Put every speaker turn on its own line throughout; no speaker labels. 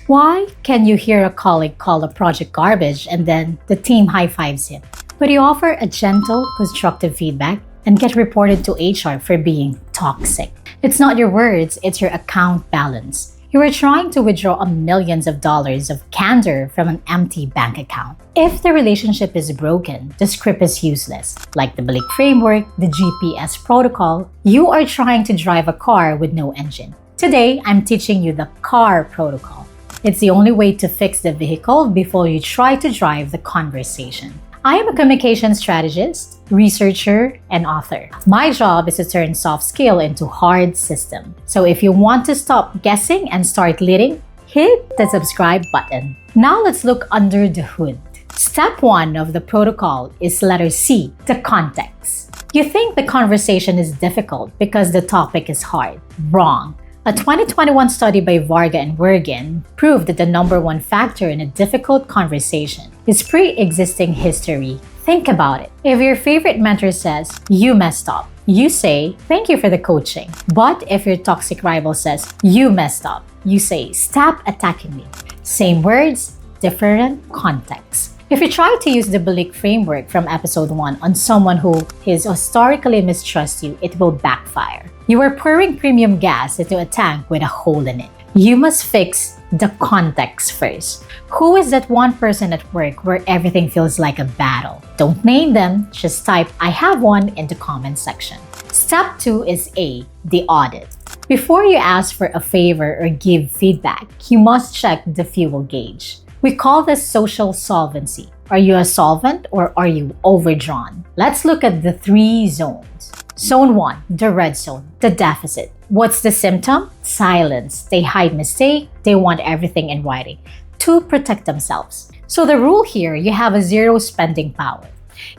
Why can you hear a colleague call a project garbage and then the team high-fives him? But you offer a gentle, constructive feedback and get reported to HR for being toxic. It's not your words, it's your account balance. You are trying to withdraw millions of dollars of candor from an empty bank account. If the relationship is broken, the script is useless. Like the Blake framework, the GPS protocol, you are trying to drive a car with no engine. Today, I'm teaching you the C.A.R protocol. It's the only way to fix the vehicle before you try to drive the conversation. I am a communication strategist, researcher, and author. My job is to turn soft skill into hard system. So if you want to stop guessing and start leading, hit the subscribe button. Now let's look under the hood. Step 1 of the protocol is letter C, the context. You think the conversation is difficult because the topic is hard. Wrong. A 2021 study by Varga Wirgin proved that the number one factor in a difficult conversation is pre-existing history. Think about it. If your favorite mentor says, "You messed up," you say, "Thank you for the coaching." But if your toxic rival says, "You messed up," you say, "Stop attacking me." Same words, different context. If you try to use the Blake framework from episode 1 on someone who is historically mistrusts you, it will backfire. You are pouring premium gas into a tank with a hole in it. You must fix the context first. Who is that one person at work where everything feels like a battle? Don't name them, just type "I have one" in the comment section. Step 2 is A, the audit. Before you ask for a favor or give feedback, you must check the fuel gauge. We call this social solvency. Are you a solvent or are you overdrawn? Let's look at the 3 zones. Zone 1, the red zone, the deficit. What's the symptom? Silence. They hide mistake. They want everything in writing to protect themselves. So the rule here, you have a 0 spending power.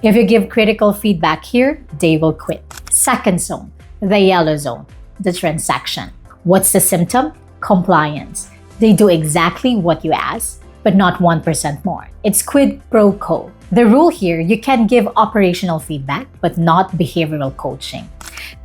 If you give critical feedback here, they will quit. Second zone, the yellow zone, the transaction. What's the symptom? Compliance. They do exactly what you ask, but not 1% more. It's quid pro quo. The rule here, you can give operational feedback, but not behavioral coaching.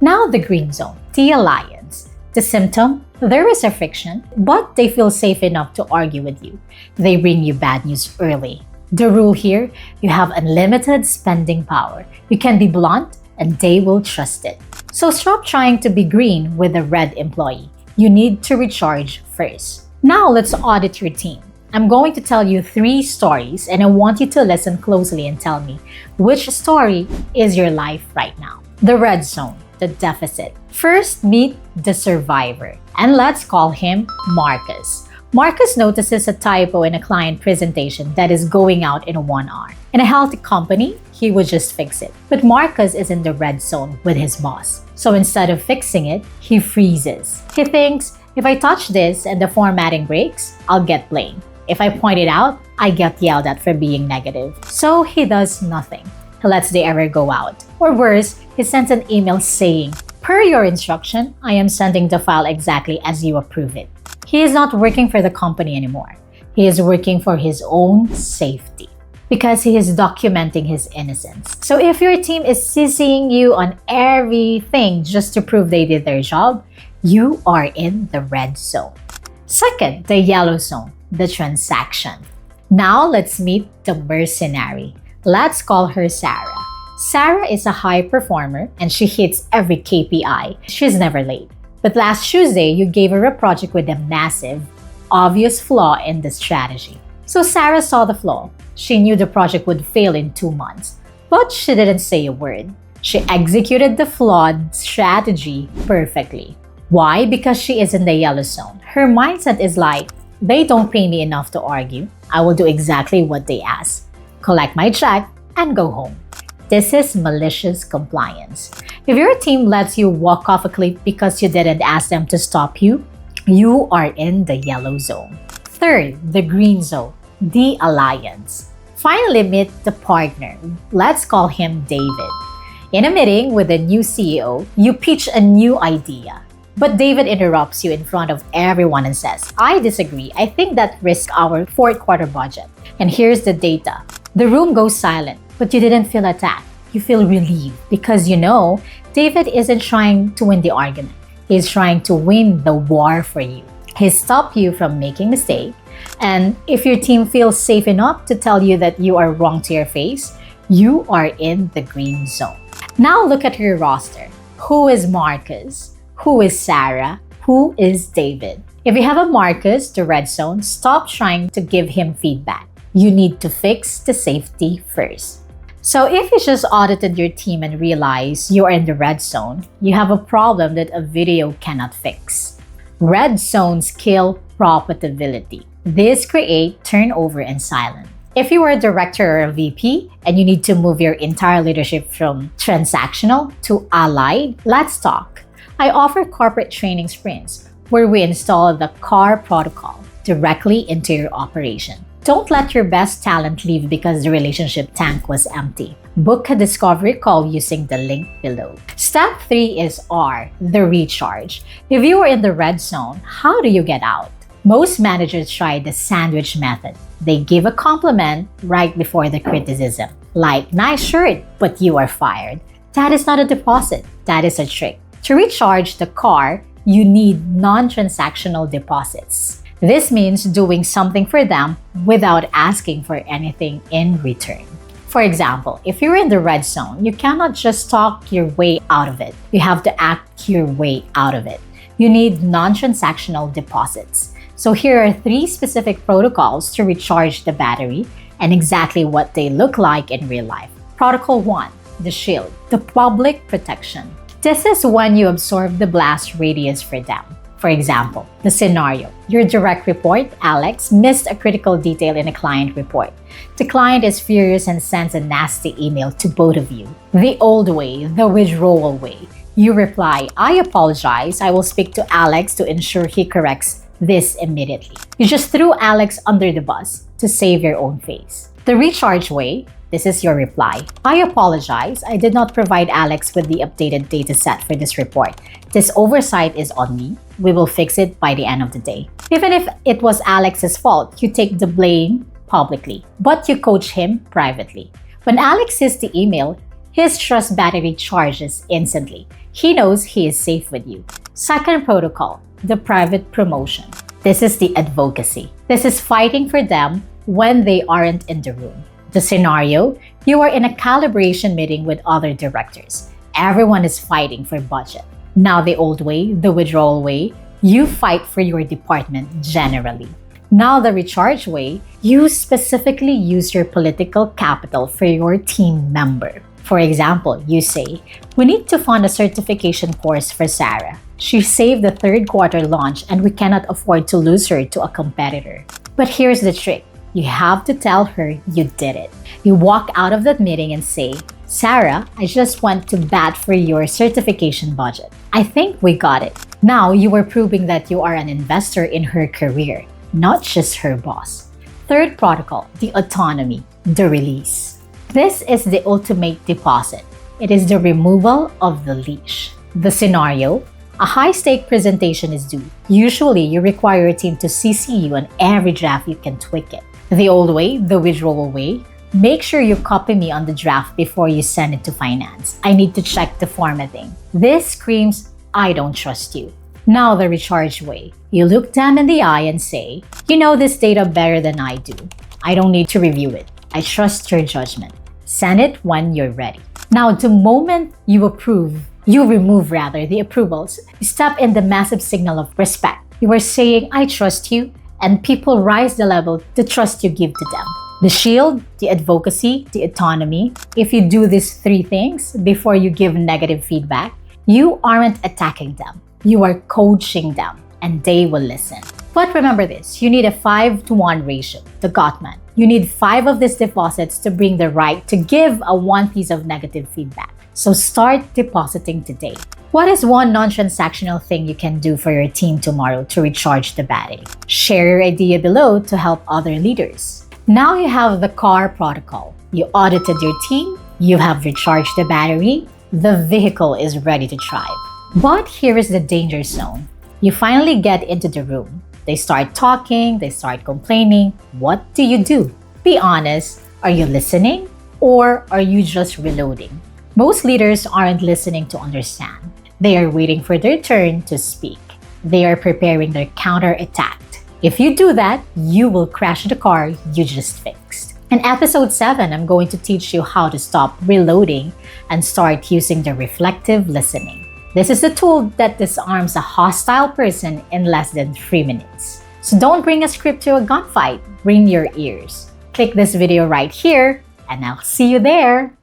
Now the green zone, the alliance. The symptom, there is a friction, but they feel safe enough to argue with you. They bring you bad news early. The rule here, you have unlimited spending power. You can be blunt and they will trust it. So stop trying to be green with a red employee. You need to recharge first. Now let's audit your team. I'm going to tell you 3 stories and I want you to listen closely and tell me which story is your life right now. The red zone, the deficit. First, meet the survivor, and let's call him Marcus. Marcus notices a typo in a client presentation that is going out in 1 hour. In a healthy company, he would just fix it. But Marcus is in the red zone with his boss. So instead of fixing it, he freezes. He thinks, if I touch this and the formatting breaks, I'll get blamed. If I point it out, I get yelled at for being negative. So he does nothing. He lets the error go out. Or worse, he sends an email saying, "Per your instruction, I am sending the file exactly as you approve it." He is not working for the company anymore. He is working for his own safety because he is documenting his innocence. So if your team is sissying you on everything just to prove they did their job, you are in the red zone. Second, the yellow zone, the transaction. Now let's meet the mercenary. Let's call her Sarah. Sarah is a high performer and she hits every KPI. She's never late. But last Tuesday, you gave her a project with a massive, obvious flaw in the strategy. So Sarah saw the flaw. She knew the project would fail in 2 months, but she didn't say a word. She executed the flawed strategy perfectly. Why? Because she is in the yellow zone. Her mindset is like, they don't pay me enough to argue. I will do exactly what they ask. Collect my check and go home. This is malicious compliance. If your team lets you walk off a cliff because you didn't ask them to stop you, you are in the yellow zone. Third, the green zone, the alliance. Finally, meet the partner. Let's call him David. In a meeting with a new CEO, you pitch a new idea. But David interrupts you in front of everyone and says, "I disagree. I think that risks our 4th quarter budget. And here's the data." The room goes silent, but you didn't feel attacked. You feel relieved because you know David isn't trying to win the argument. He's trying to win the war for you. He stops you from making mistakes. And if your team feels safe enough to tell you that you are wrong to your face, you are in the green zone. Now look at your roster. Who is Marcus? Who is Sarah? Who is David? If you have a Marcus, the red zone, stop trying to give him feedback. You need to fix the safety first. So if you just audited your team and realize you are in the red zone, you have a problem that a video cannot fix. Red zones kill profitability. This creates turnover and silence. If you are a director or a VP and you need to move your entire leadership from transactional to allied, let's talk. I offer corporate training sprints where we install the C.A.R protocol directly into your operation. Don't let your best talent leave because the relationship tank was empty. Book a discovery call using the link below. Step 3 is R, the recharge. If you are in the red zone, how do you get out? Most managers try the sandwich method. They give a compliment right before the criticism, like, nice shirt, but you are fired. That is not a deposit, that is a trick. To recharge the C.A.R, you need non-transactional deposits. This means doing something for them without asking for anything in return. For example, if you're in the red zone, you cannot just talk your way out of it. You have to act your way out of it. You need non-transactional deposits. So here are 3 specific protocols to recharge the battery and exactly what they look like in real life. Protocol 1, the shield, the public protection. This is when you absorb the blast radius for them. For example, the scenario. Your direct report, Alex, missed a critical detail in a client report. The client is furious and sends a nasty email to both of you. The old way, the withdrawal way. You reply, I apologize. I will speak to Alex to ensure he corrects this immediately. You just threw Alex under the bus to save your own face. The recharge way, this is your reply. I apologize. I did not provide Alex with the updated data set for this report. This oversight is on me. We will fix it by the end of the day. Even if it was Alex's fault, you take the blame publicly, but you coach him privately. When Alex sees the email, his trust battery charges instantly. He knows he is safe with you. Second protocol, the private promotion. This is the advocacy. This is fighting for them when they aren't in the room. The scenario, you are in a calibration meeting with other directors. Everyone is fighting for budget. Now the old way, the withdrawal way, you fight for your department generally. Now the recharge way, you specifically use your political capital for your team member. For example, you say, we need to fund a certification course for Sarah. She saved the 3rd quarter launch and we cannot afford to lose her to a competitor. But here's the trick. You have to tell her you did it. You walk out of that meeting and say, Sarah, I just went to bat for your certification budget. I think we got it. Now you are proving that you are an investor in her career, not just her boss. Third protocol, the autonomy, the release. This is the ultimate deposit. It is the removal of the leash. The scenario, a high-stake presentation is due. Usually, you require your team to CC you on every draft you can tweak it. The old way, the withdrawal way, make sure you copy me on the draft before you send it to finance. I need to check the formatting. This screams, I don't trust you. Now the recharge way. You look them in the eye and say, you know this data better than I do. I don't need to review it. I trust your judgment. Send it when you're ready. Now, the moment you remove the approvals, you step in the massive signal of respect. You are saying, I trust you, and people rise the level the trust you give to them. The shield, the advocacy, the autonomy. If you do these 3 things before you give negative feedback, you aren't attacking them. You are coaching them, and they will listen. But remember this, you need a 5-to-1 ratio, the Gottman. You need 5 of these deposits to bring the right to give a 1 piece of negative feedback. So start depositing today. What is one non-transactional thing you can do for your team tomorrow to recharge the battery? Share your idea below to help other leaders. Now you have the C.A.R protocol. You audited your team, you have recharged the battery, the vehicle is ready to drive. But here is the danger zone. You finally get into the room. They start talking, they start complaining. What do? Be honest, are you listening or are you just reloading? Most leaders aren't listening to understand. They are waiting for their turn to speak. they are preparing their counterattack. If you do that, you will crash the car you just fixed. In episode 7, I'm going to teach you how to stop reloading and start using the reflective listening. This is the tool that disarms a hostile person in less than 3 minutes. So don't bring a script to a gunfight, bring your ears. Click this video right here, and I'll see you there.